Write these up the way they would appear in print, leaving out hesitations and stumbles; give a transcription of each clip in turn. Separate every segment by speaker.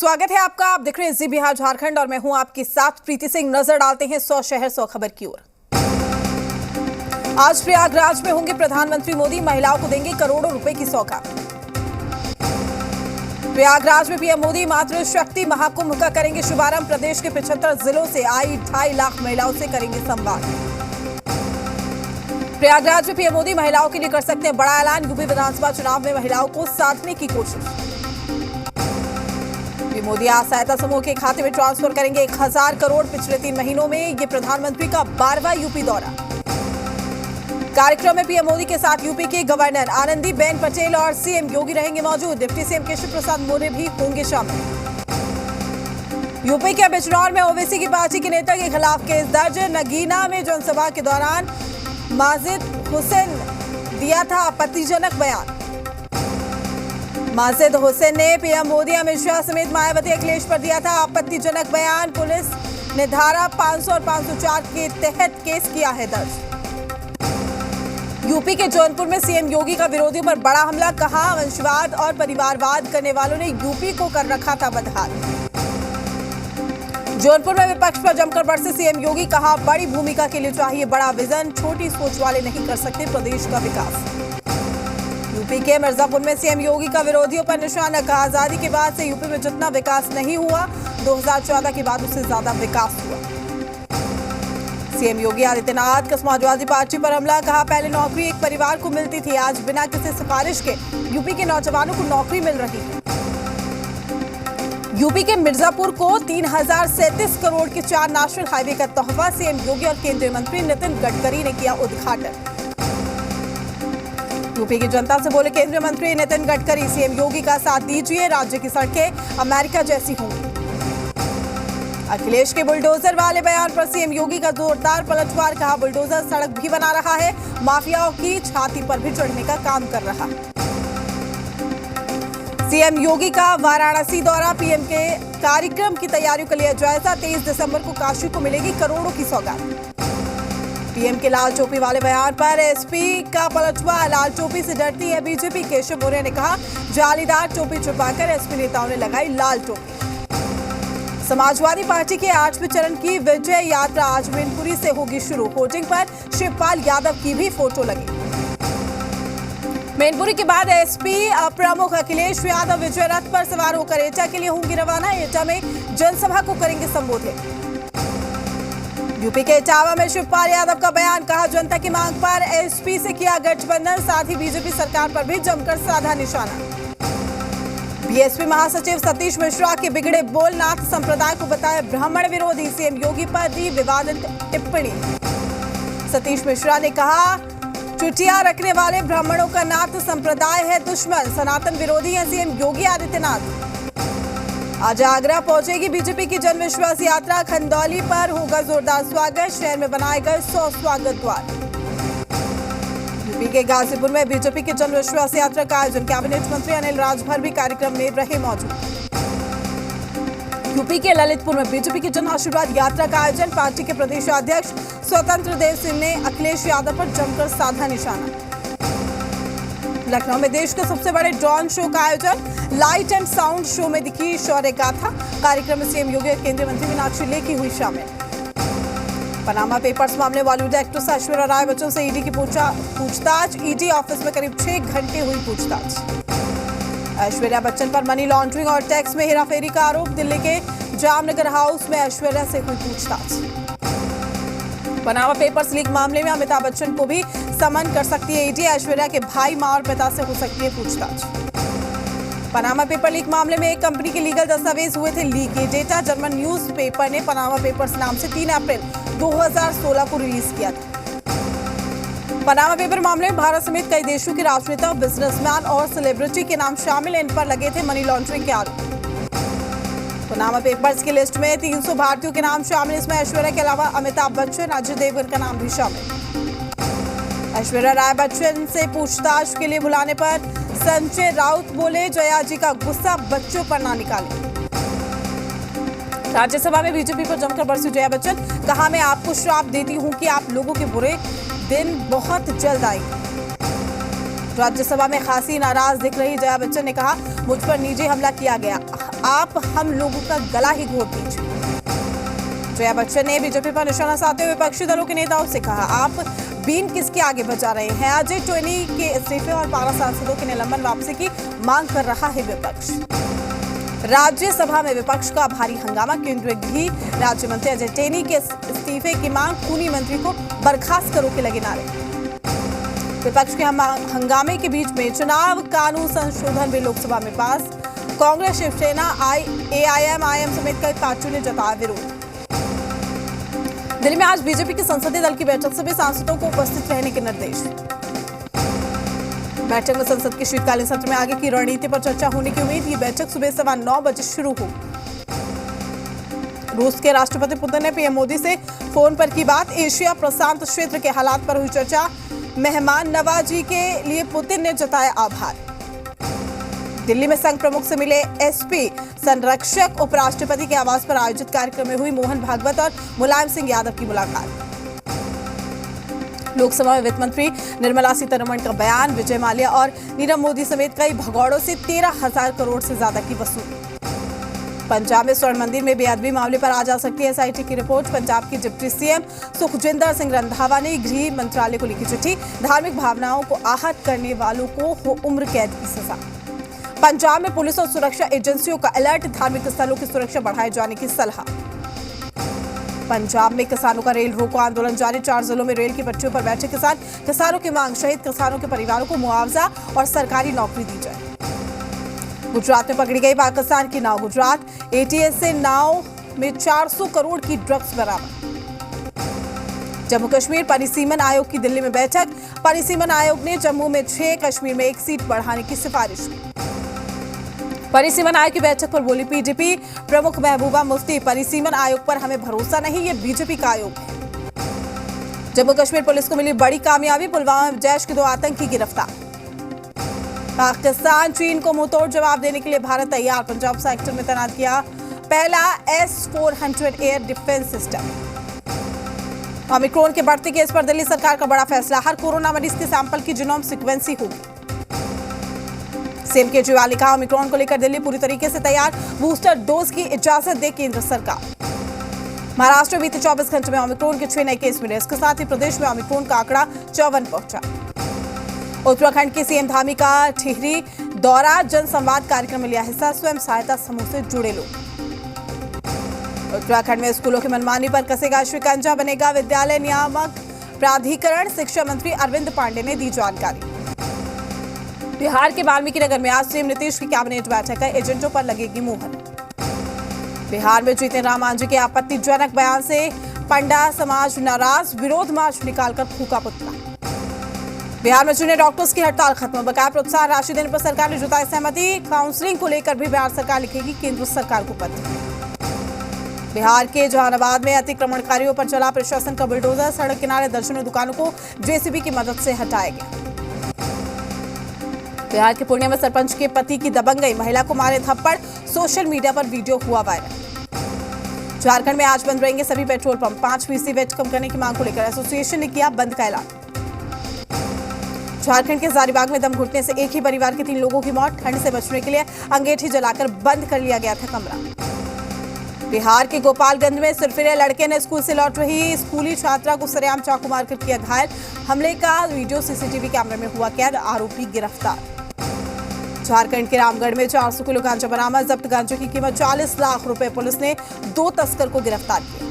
Speaker 1: स्वागत है आपका। आप देख रहे हैं जी बिहार झारखंड और मैं हूं आपके साथ प्रीति सिंह। नजर डालते हैं 100 शहर 100 खबर की ओर। आज प्रयागराज में होंगे प्रधानमंत्री मोदी, महिलाओं को देंगे करोड़ों रुपए की सौगात। प्रयागराज में पीएम मोदी मातृ शक्ति महाकुंभ का करेंगे शुभारंभ। प्रदेश के 75 जिलों से आई 2.5 लाख महिलाओं से करेंगे संवाद। प्रयागराज में पीएम मोदी महिलाओं के लिए कर सकते हैं बड़ा ऐलान। यूपी विधानसभा चुनाव में महिलाओं को साधने की कोशिश। मोदी आज सहायता समूह के खाते में ट्रांसफर करेंगे 1000 करोड़। पिछले 3 महीनों में ये प्रधानमंत्री का 12वां यूपी दौरा। कार्यक्रम में पीएम मोदी के साथ यूपी के गवर्नर आनंदीबेन पटेल और सीएम योगी रहेंगे मौजूद। डिप्टी सीएम केशव प्रसाद मौर्य भी होंगे शामिल। यूपी के बिजनौर में ओवैसी की पार्टी के नेता के खिलाफ केस दर्ज। नगीना में जनसभा के दौरान माजिद हुसैन दिया था आपत्तिजनक बयान। माजिद हुसैन ने पीएम मोदी, अमित शाह समेत मायावती, अखिलेश पर दिया था आपत्तिजनक बयान। पुलिस ने धारा 500 और 504 के तहत केस किया है दर्ज। यूपी के जौनपुर में सीएम योगी का विरोधियों पर बड़ा हमला। कहा, वंशवाद और परिवारवाद करने वालों ने यूपी को कर रखा था बदहाल। जौनपुर में विपक्ष पर जमकर बरसे सीएम योगी। कहा, बड़ी भूमिका के लिए चाहिए बड़ा विजन, छोटी सोच वाले नहीं कर सकते प्रदेश का विकास। यूपी के मिर्जापुर में सीएम योगी का विरोधियों पर निशाना। कहा, आजादी के बाद से यूपी में जितना विकास नहीं हुआ, 2014 के बाद उससे ज्यादा विकास हुआ। सीएम योगी आदित्यनाथ का समाजवादी पार्टी पर हमला। कहा, पहले नौकरी एक परिवार को मिलती थी, आज बिना किसी सिफारिश के यूपी के नौजवानों को नौकरी मिल रही है। यूपी के मिर्जापुर को 3037 करोड़ के 4 नेशनल हाईवे का तोहफा। सीएम योगी और केंद्रीय मंत्री नितिन गडकरी ने किया उद्घाटन। यूपी की जनता से बोले केंद्रीय मंत्री नितिन गडकरी, सीएम योगी का साथ दीजिए, राज्य की सड़कें अमेरिका जैसी होंगी। अखिलेश के बुलडोजर वाले बयान पर सीएम योगी का जोरदार पलटवार। कहा, बुलडोजर सड़क भी बना रहा है, माफियाओं की छाती पर भी चढ़ने का काम कर रहा है। सीएम योगी का वाराणसी दौरा। पीएम के कार्यक्रम की तैयारियों का लिया जायजा। 23 दिसंबर को काशी को मिलेगी करोड़ों की सौगात। पीएम के लाल टोपी वाले बयान पर एसपी का पलटवार। लाल टोपी से डरती है बीजेपी, केशव मौर्य ने कहा। जालीदार टोपी छुपाकर एसपी नेताओं ने लगाई लाल टोपी। समाजवादी पार्टी के 8वें चरण की विजय यात्रा आज मैनपुरी से होगी शुरू। होर्डिंग पर शिवपाल यादव की भी फोटो लगी। मैनपुरी के बाद एसपी प्रमुख अखिलेश यादव विजय रथ पर सवार होकर एटा के लिए होंगी रवाना। एटा में जनसभा को करेंगे संबोधित। यूपी के इटावा में शिवपाल यादव का बयान। कहा, जनता की मांग पर एसपी से किया गठबंधन, साथ ही बीजेपी सरकार पर भी जमकर साधा निशाना। बीएसपी महासचिव सतीश मिश्रा के बिगड़े बोल। नाथ संप्रदाय को बताया ब्राह्मण विरोधी। सीएम योगी पर दी विवादित टिप्पणी। सतीश मिश्रा ने कहा, चुटिया रखने वाले ब्राह्मणों का नाथ संप्रदाय है दुश्मन, सनातन विरोधी है सीएम योगी आदित्यनाथ। आज आगरा पहुंचेगी बीजेपी की जन विश्वास यात्रा। खंदौली पर होगा जोरदार स्वागत। शहर में बनाए गए 100 स्वागत द्वार। यूपी के गाजीपुर में बीजेपी की जन विश्वास यात्रा का आयोजन। कैबिनेट मंत्री अनिल राजभर भी कार्यक्रम में रहे मौजूद। यूपी के ललितपुर में बीजेपी की जन आशीर्वाद यात्रा का आयोजन। पार्टी के प्रदेश अध्यक्ष स्वतंत्र देव सिंह ने अखिलेश यादव पर जमकर साधा निशाना। लखनऊ में देश के सबसे बड़े ड्रोन शो का आयोजन। लाइट एंड साउंड शो में दिखी शौर्य गाथा। कार्यक्रम में सीएम योगी और केंद्रीय मंत्री मीनाक्षी लेखी हुई शामिल। पनामा पेपर्स मामले बॉलीवुड एक्ट्रेस ऐश्वर्या राय बच्चन से ईडी की पूछताछ। ईडी ऑफिस में करीब 6 घंटे हुई पूछताछ। ऐश्वर्या बच्चन पर मनी लॉन्ड्रिंग और टैक्स में हेराफेरी का आरोप। दिल्ली के जामनगर हाउस में ऐश्वर्या से हुई पूछताछ। पनामा पेपर्स लीक मामले में अमिताभ बच्चन को भी समन कर सकती है ईडी। ऐश्वर्या के भाई, मां और पिता से हो सकती है पूछताछ। पनामा पेपर लीक मामले में एक कंपनी के लीगल दस्तावेज हुए थे लीक। ये डेटा जर्मन न्यूज़पेपर ने पनामा पेपर्स नाम से 3 अप्रैल 2016 को रिलीज किया था। पनामा पेपर मामले में भारत समेत कई देशों के राजनेता, बिजनेसमैन और सेलिब्रिटी के नाम शामिल। इन पर लगे थे मनी लॉन्ड्रिंग के आरोप। पनामा पेपर्स की लिस्ट में 300 भारतीयों के नाम शामिल। इसमें ऐश्वर्या के अलावा अमिताभ बच्चन, अजय देवगन का नाम भी शामिल। ऐश्वर्या राय बच्चन से पूछताछ के लिए बुलाने पर संजय राउत बोले, जया जी का गुस्सा बच्चों पर ना निकाले। राज्यसभा में बीजेपी पर जमकर बरसी जया बच्चन। कहा, मैं आपको श्राप देती हूं कि आप लोगों के बुरे दिन बहुत जल्द आएंगे। राज्यसभा में खासी नाराज दिख रही जया बच्चन ने कहा, मुझ पर निजी हमला किया गया। आप हम लोगों का गला ही घोट दीजिए। जया बच्चन ने बीजेपी पर निशाना साधते हुए विपक्षी दलों के नेताओं से कहा, आप बीन किसके आगे बजा रहे हैं। अजय टोनी के इस्तीफे और 12 सांसदों के निलंबन वापसी की मांग कर रहा है विपक्ष। राज्यसभा में विपक्ष का भारी हंगामा। केंद्रीय गृह राज्य मंत्री अजय टोनी के इस्तीफे की मांग, खूनी मंत्री को बर्खास्त करो के लगे नारे। विपक्ष के हंगामे के बीच में चुनाव कानून संशोधन बिल लोकसभा में पास। कांग्रेस, शिवसेना, एआईएम समेत कई पार्टियों ने जताया विरोध। दिल्ली में आज बीजेपी के संसदीय दल की बैठक, सभी सांसदों को उपस्थित रहने के निर्देश। बैठक में संसद के शीतकालीन सत्र में आगे की रणनीति पर चर्चा होने की उम्मीद। ये बैठक सुबह 9:15 बजे शुरू हो। रूस के राष्ट्रपति पुतिन ने पीएम मोदी से फोन पर की बात। एशिया प्रशांत क्षेत्र के हालात पर हुई चर्चा। मेहमान नवाजी के लिए पुतिन ने जताया आभार। दिल्ली में संघ प्रमुख से मिले एसपी संरक्षक। उपराष्ट्रपति के आवास पर आयोजित कार्यक्रम में हुई मोहन भागवत और मुलायम सिंह यादव की मुलाकात। लोकसभा में वित्त मंत्री निर्मला सीतारमण का बयान। विजय माल्या और नीरव मोदी समेत कई भगौड़ों से 13,000 करोड़ से ज्यादा की वसूली। पंजाब में स्वर्ण मंदिर में बेअदबी मामले पर आ जा सकती है एसआईटी की रिपोर्ट। पंजाब के डिप्टी सीएम सुखजिंदर सिंह रंधावा ने गृह मंत्रालय को लिखी चिट्ठी। धार्मिक भावनाओं को आहत करने वालों को हो उम्र कैद की सजा। पंजाब में पुलिस और सुरक्षा एजेंसियों का अलर्ट। धार्मिक स्थलों की सुरक्षा बढ़ाए जाने की सलाह। पंजाब में किसानों का रेल रोको आंदोलन जारी। 4 जिलों में रेल की पटरियों पर बैठे किसान। किसानों की मांग, शहीद किसानों के परिवारों को मुआवजा और सरकारी नौकरी दी जाए। गुजरात में पकड़ी गई पाकिस्तान की नाव। गुजरात एटीएस से नाव में 400 करोड़ की ड्रग्स बरामद। जम्मू कश्मीर परिसीमन आयोग की दिल्ली में बैठक। परिसीमन आयोग ने जम्मू में 6, कश्मीर में 1 सीट बढ़ाने की सिफारिश की। परिसीमन आयोग की बैठक पर बोली पीडीपी प्रमुख महबूबा मुफ्ती, परिसीमन आयोग पर हमें भरोसा नहीं, ये बीजेपी का आयोग है। जम्मू कश्मीर पुलिस को मिली बड़ी कामयाबी। पुलवामा में जैश के 2 आतंकी गिरफ्तार। पाकिस्तान चीन को मुंहतोड़ जवाब देने के लिए भारत तैयार। पंजाब सेक्टर में तैनात किया पहला S-400 air defence system. Omicron के बढ़ते केस पर दिल्ली सरकार का बड़ा फैसला। हर कोरोना मरीज के सैंपल की जीनोम सीक्वेंसिंग होगी। सीएम केजरीवाल ने कहा, ओमिक्रॉन को लेकर दिल्ली पूरी तरीके से तैयार। बूस्टर डोज की इजाजत दे केंद्र सरकार। महाराष्ट्र में बीते 24 घंटे में ओमिक्रॉन के 6 नए केस मिले। इसके साथ ही प्रदेश में ओमिक्रॉन का आंकड़ा 54 पहुंचा। उत्तराखंड के सीएम धामी का टिहरी दौरा। जन संवाद कार्यक्रम में लिया हिस्सा स्वयं सहायता समूह से जुड़े लोग। उत्तराखंड में स्कूलों की मनमानी पर कसेगा शिकंजा, बनेगा विद्यालय नियामक प्राधिकरण। शिक्षा मंत्री अरविंद पांडे ने दी जानकारी। बिहार के वाल्मीकि नगर में आज सीएम नीतीश की कैबिनेट बैठक है। एजेंटों पर लगेगी मुहर। बिहार में जीतन राम मांझी के आपत्तिजनक बयान से पंडा समाज नाराज। विरोध मार्च निकालकर फूका पुतला। बिहार में चुने डॉक्टर्स की हड़ताल खत्म। बकाया प्रोत्साहन राशि देने पर सरकार ने जताई सहमति। काउंसलिंग को लेकर भी बिहार सरकार लिखेगी केंद्र सरकार को पत्र। बिहार के जहानाबाद में अतिक्रमणकारियों पर चला प्रशासन का बुलडोजर। सड़क किनारे दर्जनों दुकानों को जेसीबी की मदद से हटाया गया। बिहार के पूर्णिया में सरपंच के पति की दबंगई, महिला को मारे थप्पड़। सोशल मीडिया पर वीडियो हुआ वायरल। झारखंड में आज बंद रहेंगे सभी पेट्रोल पंप। 5% वैट कम करने की मांग को लेकर एसोसिएशन ने किया बंद का ऐलान। झारखंड के हजारीबाग में दम घुटने से एक ही परिवार के 3 लोगों की मौत। ठंड से बचने के लिए अंगीठी जलाकर बंद कर लिया गया था कमरा। बिहार के गोपालगंज में सिरफिरे लड़के ने स्कूल से लौट रही स्कूली छात्रा को सरेआम चाकू मारकर किया घायल। हमले का वीडियो सीसीटीवी कैमरे में हुआ कैद। आरोपी गिरफ्तार। झारखंड के रामगढ़ में 400 किलो गांजा बरामद। जब्त गांजे की कीमत 40 लाख रुपए। पुलिस ने 2 तस्कर को गिरफ्तार किया।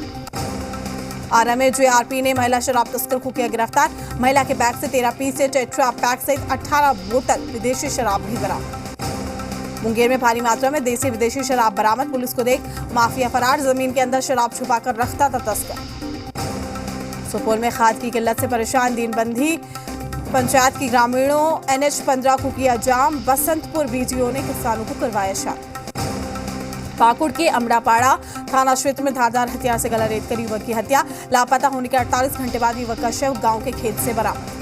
Speaker 1: आरा में जेआरपी ने महिला शराब तस्कर को किया गिरफ्तार। महिला के बैग से 13 पीस से टेट्रा पैक सहित 18 बोतल विदेशी शराब भी बरामद। मुंगेर में भारी मात्रा में देसी विदेशी शराब बरामद। पुलिस को देख माफिया फरार। जमीन के अंदर शराब छुपाकर रखता था तस्कर। सुपौल में खाद की किल्लत से परेशान दीनबंधी पंचायत की ग्रामीणों। NH-15 को किया जाम। बसंतपुर बीडीओ ने किसानों को करवाया शांत। पाकुड़ के अमड़ापाड़ा थाना क्षेत्र में धारदार हथियार से गला रेत कर युवक की हत्या। लापता होने के 48 घंटे बाद युवक का शव गांव के खेत से बरामद।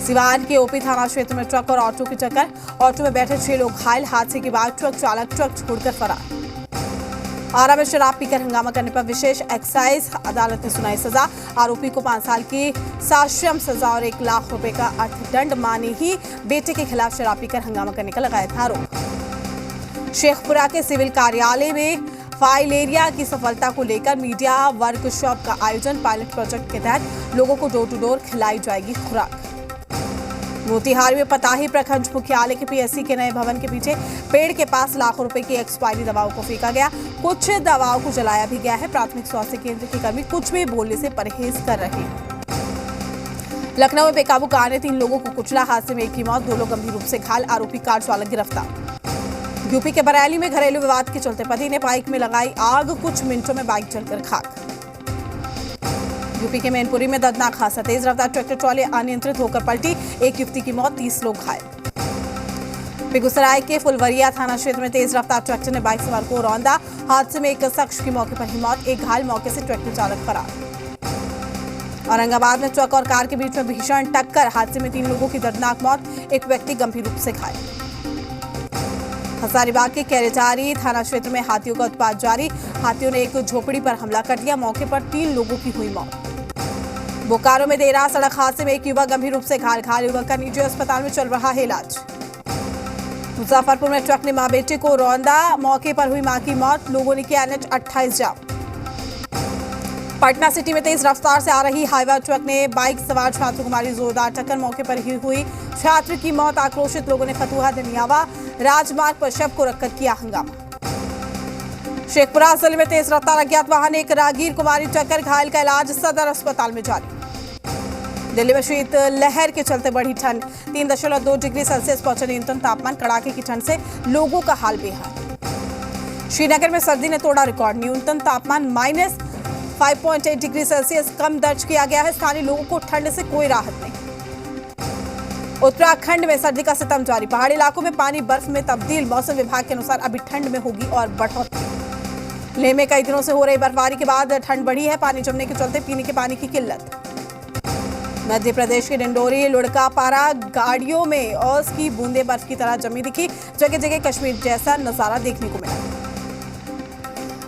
Speaker 1: सिवान के ओपी थाना क्षेत्र में ट्रक और ऑटो की टक्कर। ऑटो में बैठे 6 लोग घायल। हादसे के बाद ट्रक चालक ट्रक छोड़कर फरार। आरा में शराब पीकर हंगामा करने पर विशेष एक्साइज अदालत ने सुनाई सजा। आरोपी को 5 साल की साश्रम सजा और 1 लाख रुपए का अर्थदंड। मां ने ही बेटे के खिलाफ शराब पीकर हंगामा करने का लगाया था आरोप। शेखपुरा के सिविल कार्यालय में फाइल एरिया की सफलता को लेकर मीडिया वर्कशॉप का आयोजन। पायलट प्रोजेक्ट के तहत लोगों को डोर टू डोर खिलाई जाएगी खुराक। मोतिहारी में पताही प्रखंड मुख्यालय के पीएससी के नए भवन के पीछे पेड़ के पास लाखों रुपए की एक्सपायरी दवाओं को फेंका गया। कुछ दवाओं को जलाया भी गया है। प्राथमिक स्वास्थ्य केंद्र के कर्मी कुछ भी बोलने से परहेज कर रहे हैं। लखनऊ में बेकाबू कार ने 3 लोगों को कुचला। हादसे में एक की मौत, 2 लोग गंभीर रूप से घायल। आरोपी कार चालक गिरफ्तार। यूपी के बरेली में घरेलू विवाद के चलते पति ने बाइक में लगाई आग, कुछ मिनटों में बाइक जलकर खाक। यूपी के मैनपुरी में दर्दनाक हादसा, तेज रफ्तार ट्रैक्टर ट्रॉली अनियंत्रित होकर पलटी, एक युवती की मौत, 30 लोग घायल। बेगूसराय के फुलवरिया थाना क्षेत्र में तेज रफ्तार ट्रैक्टर ने बाइक सवार को रौंदा। हादसे में एक शख्स की मौके पर ही मौत, एक घायल। मौके से ट्रैक्टर चालक फरार। औरंगाबाद में ट्रक और कार के बीच में भीषण टक्कर, हादसे में 3 लोगों की दर्दनाक मौत, एक व्यक्ति गंभीर रूप से घायल। हजारीबाग के कैरेचारी थाना क्षेत्र में हाथियों का उत्पात जारी। हाथियों ने एक झोपड़ी पर हमला कर दिया। मौके पर 3 लोगों की हुई मौत। बोकारो में देर रात सड़क हादसे में एक युवक गंभीर रूप से घायल। युवक का निजी अस्पताल में चल रहा है इलाज। मुजफ्फरपुर में ट्रक ने मां बेटे को रौंदा। मौके पर हुई मां की मौत। लोगों ने किया NH 28 जाम। पटना सिटी में तेज रफ्तार से आ रही हाईवा ट्रक ने बाइक सवार छात्र को मारी जोरदार टक्कर। मौके पर ही हुई छात्र की मौत। आक्रोशित लोगों ने फतुहा दनियावा राजमार्ग पर शव को रखकर किया हंगामा। शेखपुरा जिले में तेज रफ्तार अज्ञात वाहन ने एक राहगीर को मारी टक्कर, घायल का इलाज सदर अस्पताल में जारी। दिल्ली में शीत लहर के चलते बढ़ी ठंड, 3.2 डिग्री सेल्सियस पहुंचा न्यूनतम तापमान। कड़ाके की ठंड से लोगों का हाल बेहाल। श्रीनगर में सर्दी ने तोड़ा रिकॉर्ड, न्यूनतम तापमान -5.8 डिग्री सेल्सियस कम दर्ज किया गया है। स्थानीय लोगों को ठंड से कोई राहत नहीं। उत्तराखंड में सर्दी का सितम जारी, पहाड़ी इलाकों में पानी बर्फ में तब्दील। मौसम विभाग के अनुसार अभी ठंड में होगी और बढ़ोतरी। लेह में कई दिनों से हो रही बर्फबारी के बाद ठंड बढ़ी है। पानी जमने के चलते पीने के पानी की किल्लत। मध्य प्रदेश के डिंडोरी लुड़का पारा गाड़ियों में औस की बूंदे बर्फ की तरह जमी दिखी। जगह जगह कश्मीर जैसा नजारा देखने को मिला।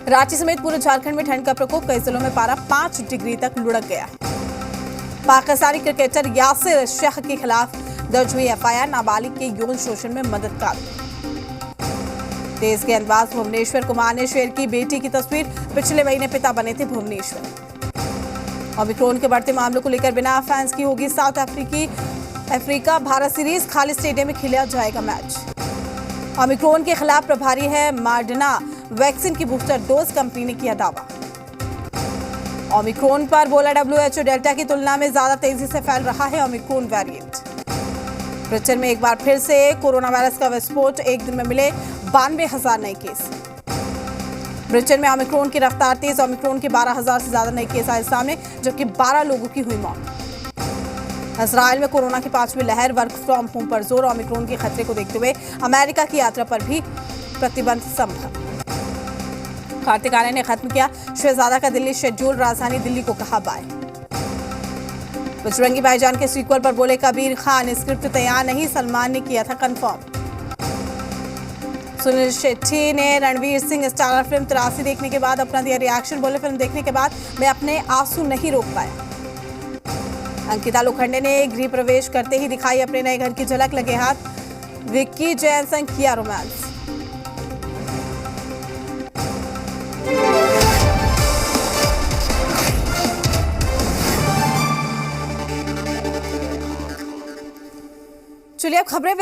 Speaker 1: रांची समेत पूरे झारखंड में ठंड का प्रकोप, कई जिलों में पारा 5 डिग्री तक लुढ़क गया है। पाकिस्तानी क्रिकेटर यासिर शाह के खिलाफ दर्ज हुई FIR, नाबालिग के यौन शोषण में मदद का। तेज गेंदबाज भुवनेश्वर कुमार ने शेर की बेटी की तस्वीर, पिछले महीने पिता बने थे भुवनेश्वर। ओमिक्रॉन के बढ़ते मामलों को लेकर बिना फैंस की होगी साउथ अफ्रीका भारत सीरीज, खाली स्टेडियम में खेला जाएगा मैच। ओमिक्रॉन के खिलाफ प्रभारी है मॉडर्ना वैक्सीन की बूस्टर डोज, कंपनी ने किया दावा। ओमिक्रॉन पर बोला WHO, डेल्टा की तुलना में ज्यादा तेजी से फैल रहा है ओमिक्रॉन वेरिएंट। ब्रिटेन में एक बार फिर से कोरोना वायरस का विस्फोट, एक दिन में मिले 92,000 नए केस। ब्रिटेन में ओमिक्रॉन की रफ्तार तेज, ओमिक्रॉन के 12,000 से ज्यादा नए केस आए सामने, जबकि 12 लोगों की हुई मौत। इजराइल में कोरोना की 5वीं लहर, वर्क फ्रॉम होम पर जोर। ओमिक्रॉन के खतरे को देखते हुए अमेरिका की यात्रा पर भी प्रतिबंध संभव। कार्तिक आर्यन ने खत्म किया शहजादा का दिल्ली शेड्यूल, राजधानी दिल्ली को कहा बाय। बजरंगी भाईजान के सीक्वल पर बोले कबीर खान, स्क्रिप्ट तैयार नहीं, सलमान ने किया था कंफर्म। सुनील शेट्टी ने रणवीर सिंह स्टारर फिल्म 83 देखने के बाद अपना दिया रिएक्शन, बोले फिल्म देखने के बाद मैं अपने आंसू नहीं रोक पाया। अंकिता लोखंडे ने गृह प्रवेश करते ही दिखाई अपने नए घर की झलक, लगे हाथ विक्की जैन संग किया रोमांस। चलिए अब खबरें